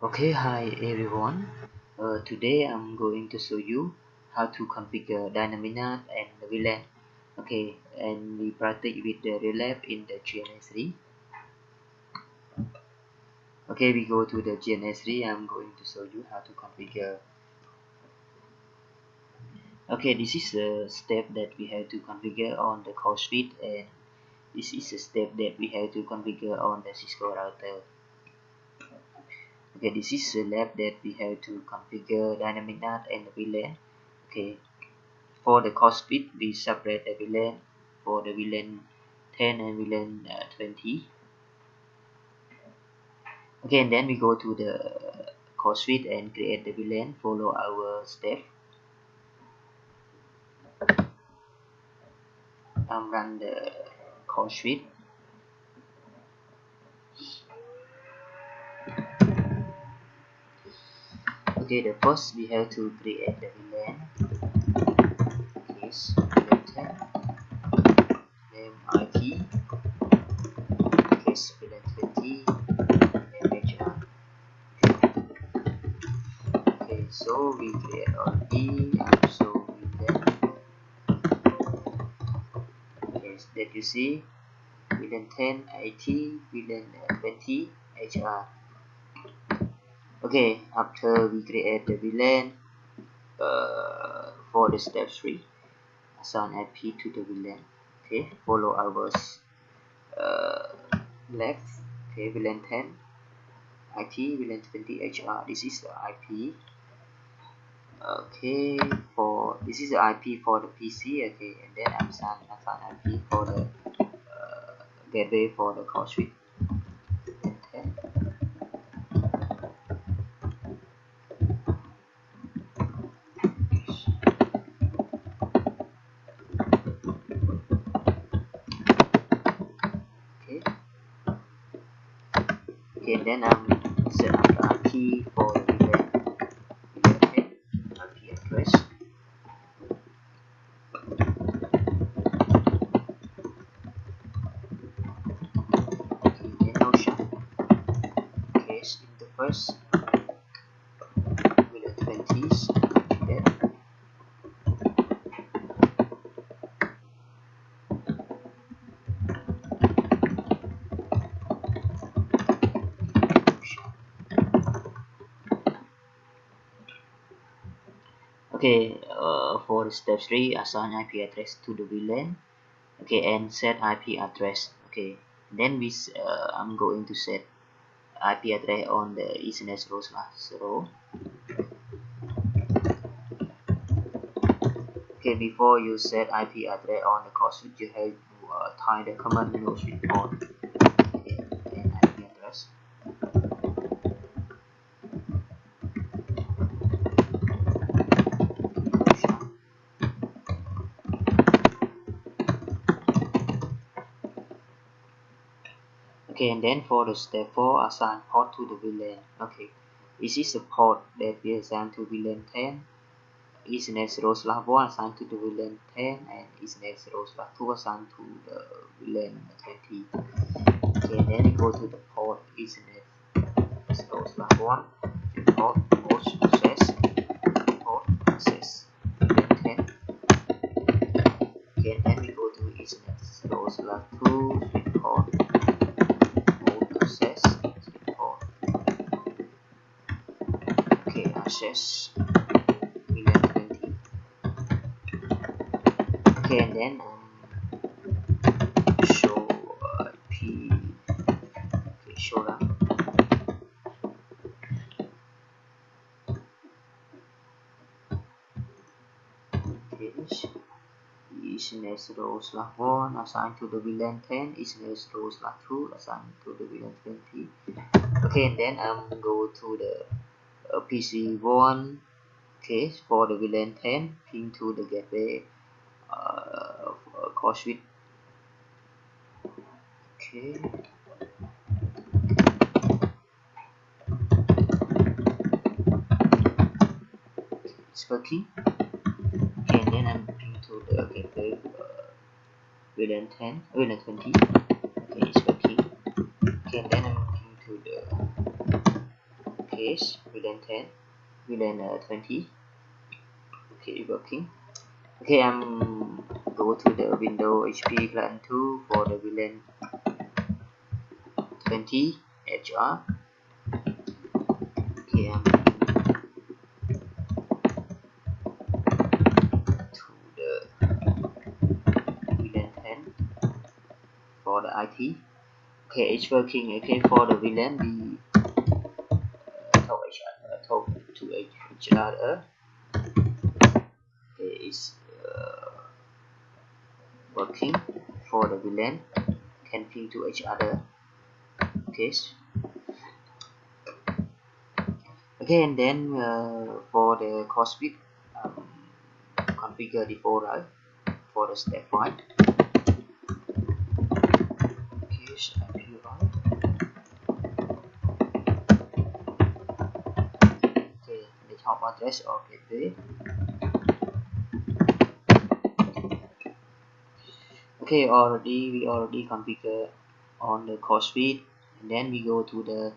Okay, hi everyone. Today I'm going to show you how to configure Dynamic NAT and the VLAN. Okay, and we practice with the relay in the GNS3. Okay, we go to the GNS3. I'm going to show you how to configure. Okay, this is the step that we have to configure on the call suite, and this is the step that we have to configure on the Cisco router. Okay, this is the lab that we have to configure Dynamic NAT and the VLAN. Okay. For the cost bit, we separate the VLAN for the VLAN 10 and VLAN 20. Okay, and then we go to the call suite and create the VLAN. Follow our step. Run the call suite. Okay, the first we have to create the VLAN. Case VLAN 10. Name IP. Case VLAN 20. HR. Okay, so we create already. So VLAN. Okay, that you see. VLAN 10 IT, VLAN 20 HR. Okay, after we create the VLAN, for the step 3, assign IP to the VLAN. Okay, follow our left. Okay, VLAN 10 IT, VLAN 20 HR. This is the IP. Okay, for this is the IP for the PC. Okay, and then assign IP for the gateway for the call suite. Okay. Okay, then set up the IP for the VLAN IP address. Okay, then notion case interface VLAN 20s. Then okay, for step 3, assign IP address to the VLAN. Okay, and set IP address. Okay, then I'm going to set IP address on the Ethernet row/row. Okay, before you set IP address on the call suite, you have to type the command node switch port. Okay, and IP address. Okay, and then for the step 4, assign port to the VLAN. Okay, this is the port that we assign to VLAN 10. Ethernet row/1 assigned to the VLAN 10, and Ethernet row/2 assigned to the VLAN 20. Okay, then we go to the port Ethernet row/1, port access VLAN 10. Okay, then we go to Ethernet row/2, port access port. Okay, access VLAN 20. Okay, and then show IP. Okay, show that. Okay, Ethernet row/1 assigned to the VLAN 10. Ethernet row/2 assigned to the VLAN 20. Okay, and then I'm go to the PC1. Okay, for the VLAN 10, ping to the gateway call suite. Okay. It's working. Okay, and then I'm ping to the gateway VLAN 10, VLAN 20. Okay, it's working. Okay, and then I'm ping to the case VLAN 10, VLAN 20. Okay, working. Okay, I'm go to the window HP client 2 for the VLAN 20 HR. Okay, I'm to the VLAN 10 for the IT. Okay, it's working. Okay, for the VLAN we talk to each other. Okay, it's working for the VLAN can ping to each other. Okay. Okay, and then for the cosmic configure default right for the step 1. Okay, IP right. Okay, the top address of gateway. Okay, we already configure on the cosmic, and then we go to the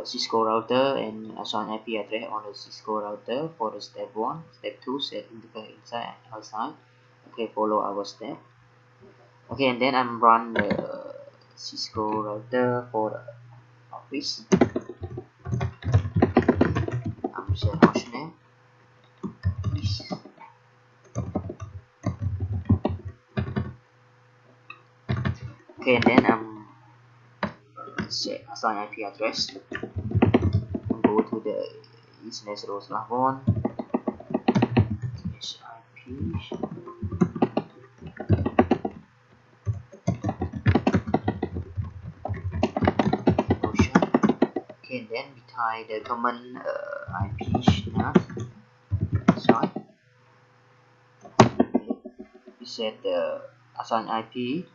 Cisco router and assign IP address on the Cisco router for the step 1. Step 2, set interface inside and outside. Okay, follow our step. Okay, and then I'm run the Cisco router for the office. I'm set host name. Okay, and then I'm set assign IP address. Go to the Ethernet row /1 IP. Okay, and then we tie the common IP NAT side. We set the assign IP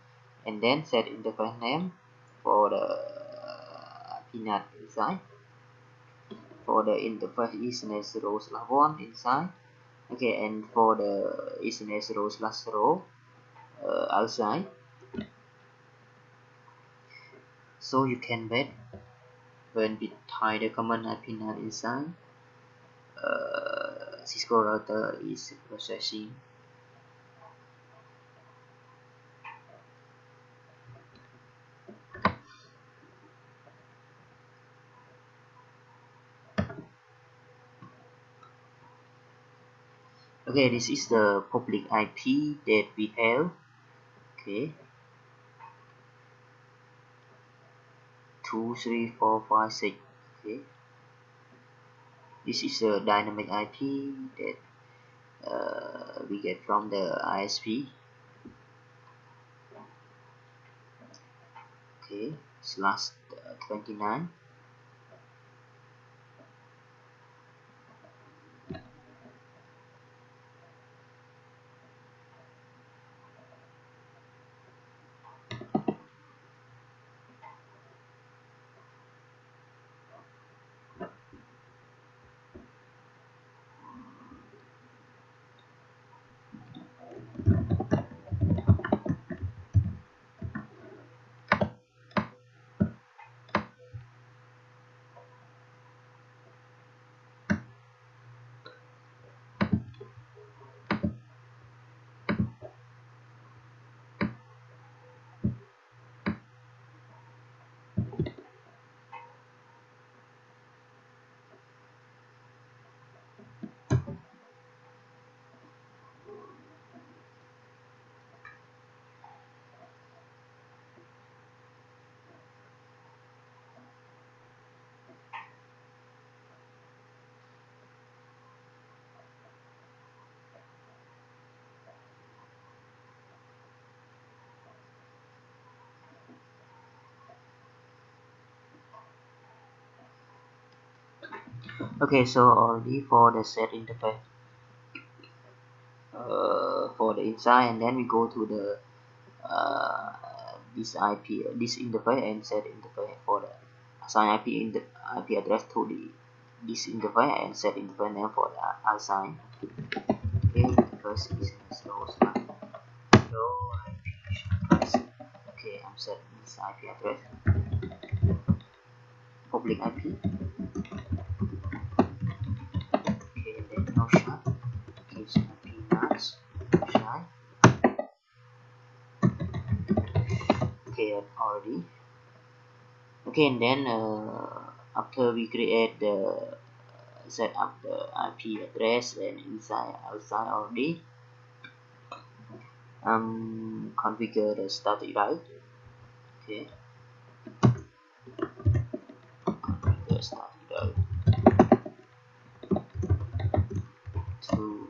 and then set interface name for the IP NAT inside. For the interface Ethernet row /1 inside. Okay, and for the Ethernet row /row outside. So you can bet when we tie the common IP NAT inside, Cisco router is processing. Okay, this is the public IP that we have. Okay, 2, 3, 4, 5, 6. Okay, this is the dynamic IP that we get from the ISP. Okay, /29. Okay, so already for the set interface for the inside, and then we go to the this interface and set interface for the assign IP in the IP address to this interface and set interface name for the outside. Okay, first is slow IP address. Okay, I'm setting this IP address. public IP. Okay, and then no shut. Okay, so IP NAT shut. Okay, already. Okay, and then after we create the set up the IP address and inside outside already, configure the static route. Okay, configure static route to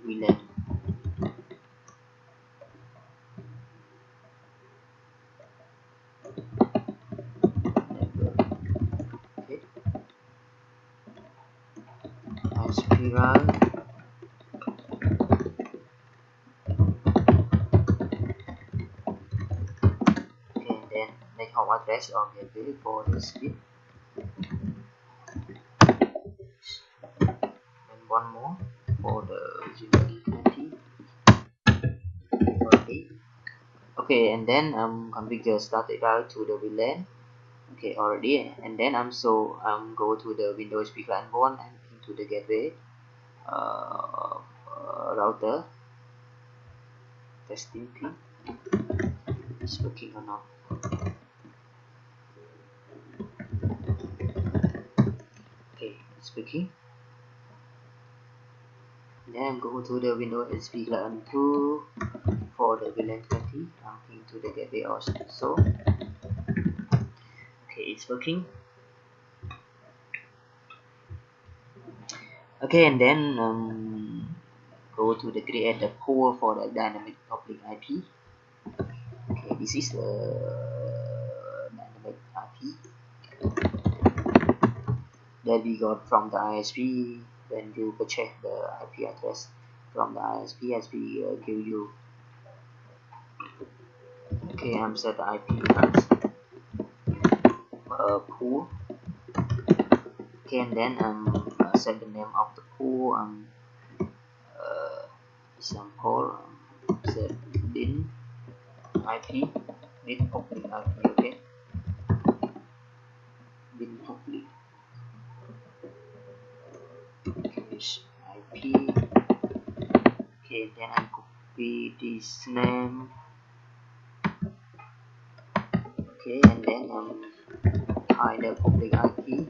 VLAN. Okay, IP route. Okay, and then make home address or gateway for the speed. And one more for the 0E20. Okay, and then configure static route to the VLAN. Okay, already, and then go to the Windows VLAN 1 and into the gateway router. Testing ping is working or not. Okay, it's working. Then go to the Windows VLAN 2 for the VLAN 20 and into the gateway also. Okay, it's working. Okay, and then go to the create the pool for the dynamic public IP. Okay, this is the dynamic IP that we got from the ISP when you purchase the IP address from the ISP as we give you. Okay, I'm set the IP as pool. Okay, and then set the name of the pool. Example, set bin IP bin public IP. Okay, bin public case IP. Okay, then I copy this name. Okay, and then hide the public IP.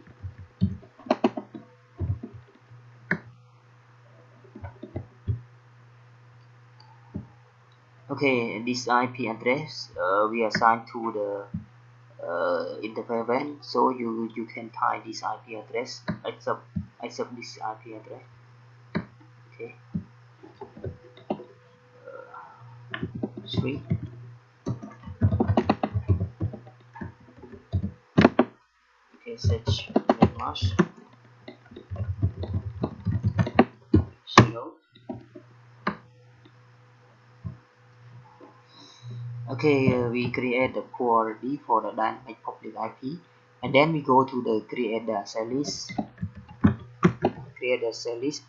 Okay, this IP address we assign to the interface WAN, so you can tie this IP address except this IP address. Okay, 3. Okay, search netmask 0. Okay, we create the pool already for the dynamic public IP, and then we go to the create the cell list. Create the cell list.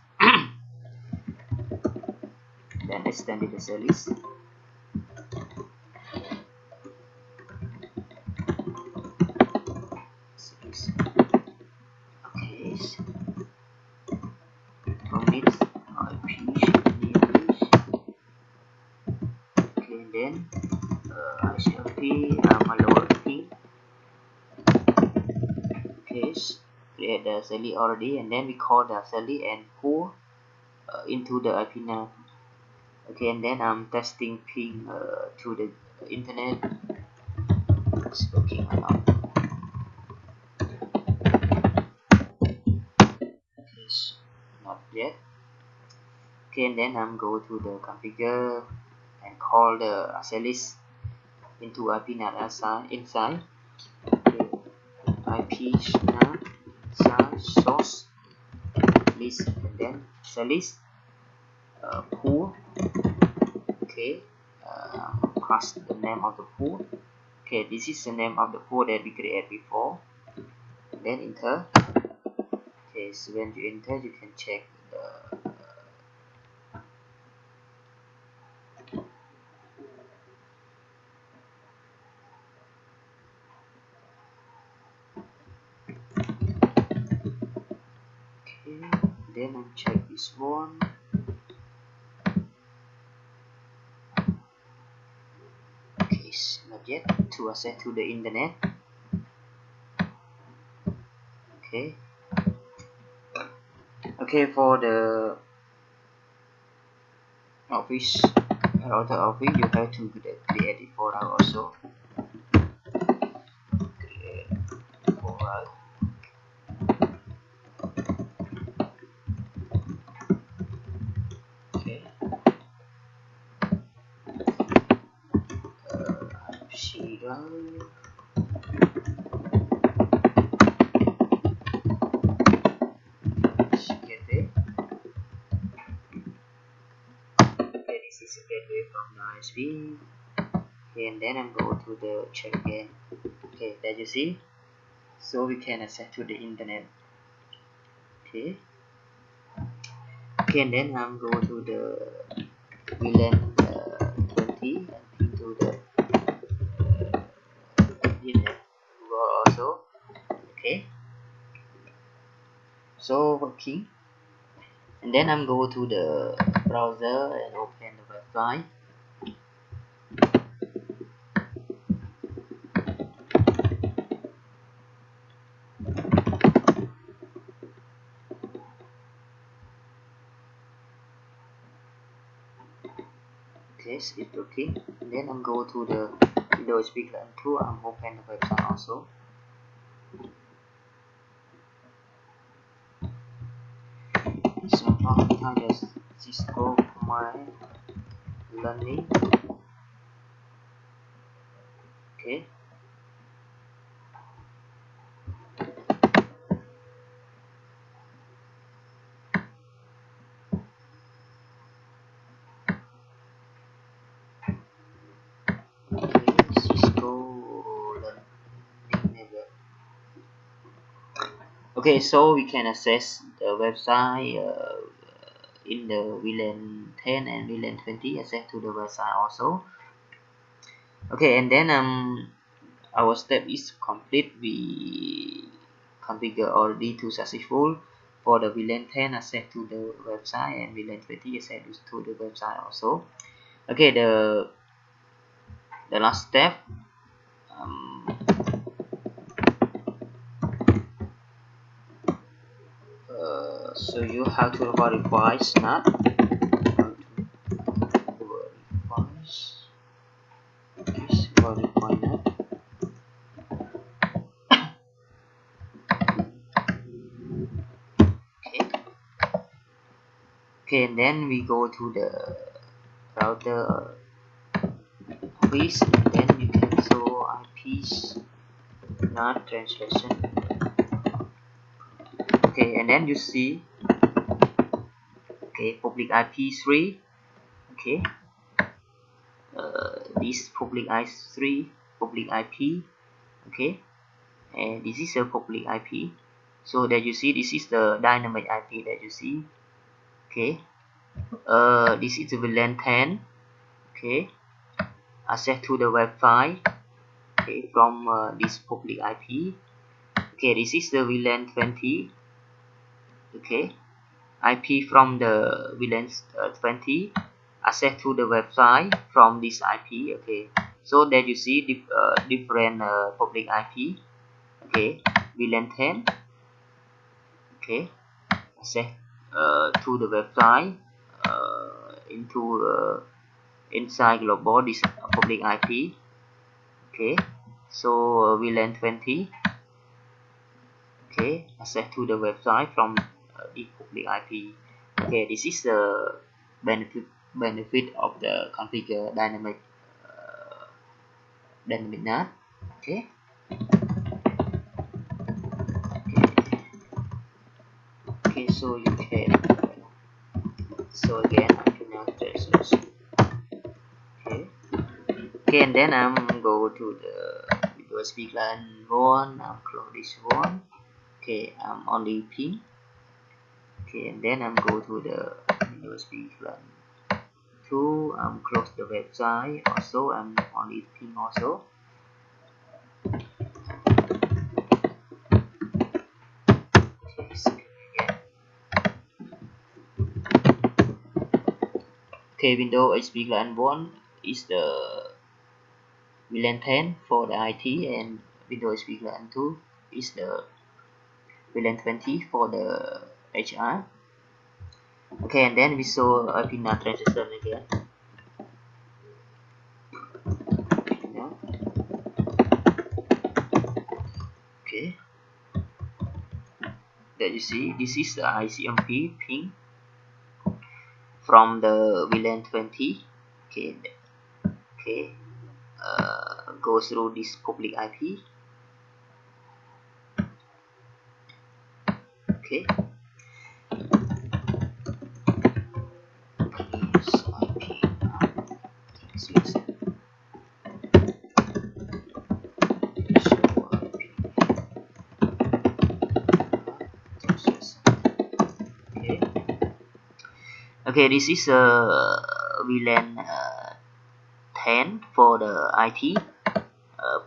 Then extend the cell list. Okay, from this IP okay, and then ICMP lower ping. Okay, create the cell already, and then we call the cell and pull into the IP NAT. Okay, and then I'm testing ping to the internet. It's working or not. Okay, not yet. Okay, and then I'm go to the configure and call the ACList into IP NAT inside. Okay, IP NAT inside source list, and then ACList pool. Okay, pass the name of the pool. Okay, this is the name of the pool that we created before. And then enter. Okay, so when you enter, you can check the then I check this one. Okay, it's not yet to access to the internet. Okay. Okay, for the office router office, you have to create it for route also. Create for route. Okay. See route. Gateway. Okay, this is a gateway from the ISP. Okay, and then I'm go to the check again. Okay, there you see. So we can access to the internet. Okay. Okay, and then I'm go to the VLAN 20 and into the internet also. Okay. So working. And then I'm go to the browser and open the website. Okay, it's working. And then I'm go to the Windows speaker and 2. I'm open the website also. So I just Cisco command learning. Okay. Cisco learning. Okay, so we can access the website in the VLAN 10 and VLAN 20, access to the website also. Okay, and then our step is complete. We configure already to successful for the VLAN 10 access to the website and VLAN 20 access to the website also. Okay, the last step, so you have to verify NAT. Verify NAT. Okay, and then we go to the router office, and then you can show IPs NAT translation. Okay, and then you see, okay, public IP 3. Okay, this public IP 3 public IP. Okay, and this is a public IP. So that you see, this is the dynamic IP that you see. Okay, this is the VLAN 10. Okay, access to the website. Okay, from this public IP. Okay, this is the VLAN 20. Okay, IP from the VLAN 20, access to the website from this IP. Okay, so that you see different public IP. Okay, VLAN 10. Okay, access to the website into inside global this public IP. Okay, so VLAN 20. Okay, access to the website from the public IP. Okay, this is the benefit of the configure dynamic NAT. Okay. Okay, so you can again I can now test. Okay. Okay, and then I'm go to the Windows VLAN 1. I'm close this one. Okay, I'm only ping. Okay, and then I'm go to the Windows VLAN 2. I'm close the website. Also, I'm only ping also. Okay, again. Okay, Windows HP VLAN 1 is the VLAN 10 for the IT, and Windows HP VLAN 2 is the VLAN 20 for the HR. Okay, and then we saw IP NAT transition again. Okay, that you see, this is the ICMP ping from the VLAN 20. Okay, okay, go through this public IP. Okay, okay, this is a VLAN 10 for the IT,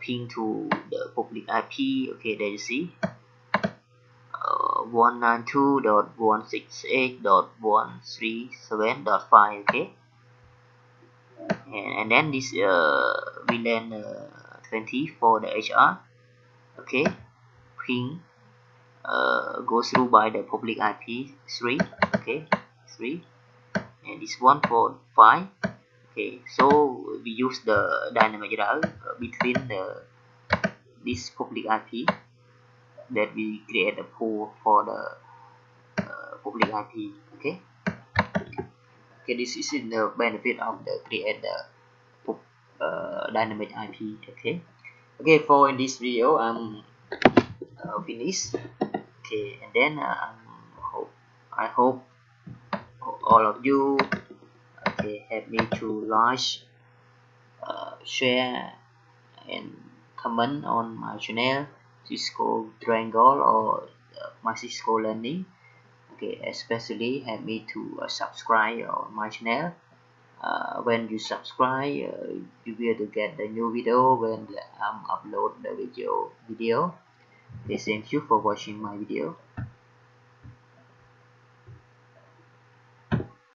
ping to the public IP. Okay, there you see, 192.168.137.5. okay, and then this VLAN 20 for the HR. Okay, ping go through by the public IP 3. Okay, 3, and this one for 5. Okay, so we use the dynamic router between this public IP that we create a pool for the public IP. Okay, okay, this is the benefit of the create the dynamic IP. Okay, okay, for in this video I'm finished. Okay, and then I hope all of you okay help me to like, share and comment on my channel Cisco Triangle or my Cisco learning. Okay, especially help me to subscribe on my channel. When you subscribe, you will to get the new video when I'm upload the video. Okay, thank you for watching my video.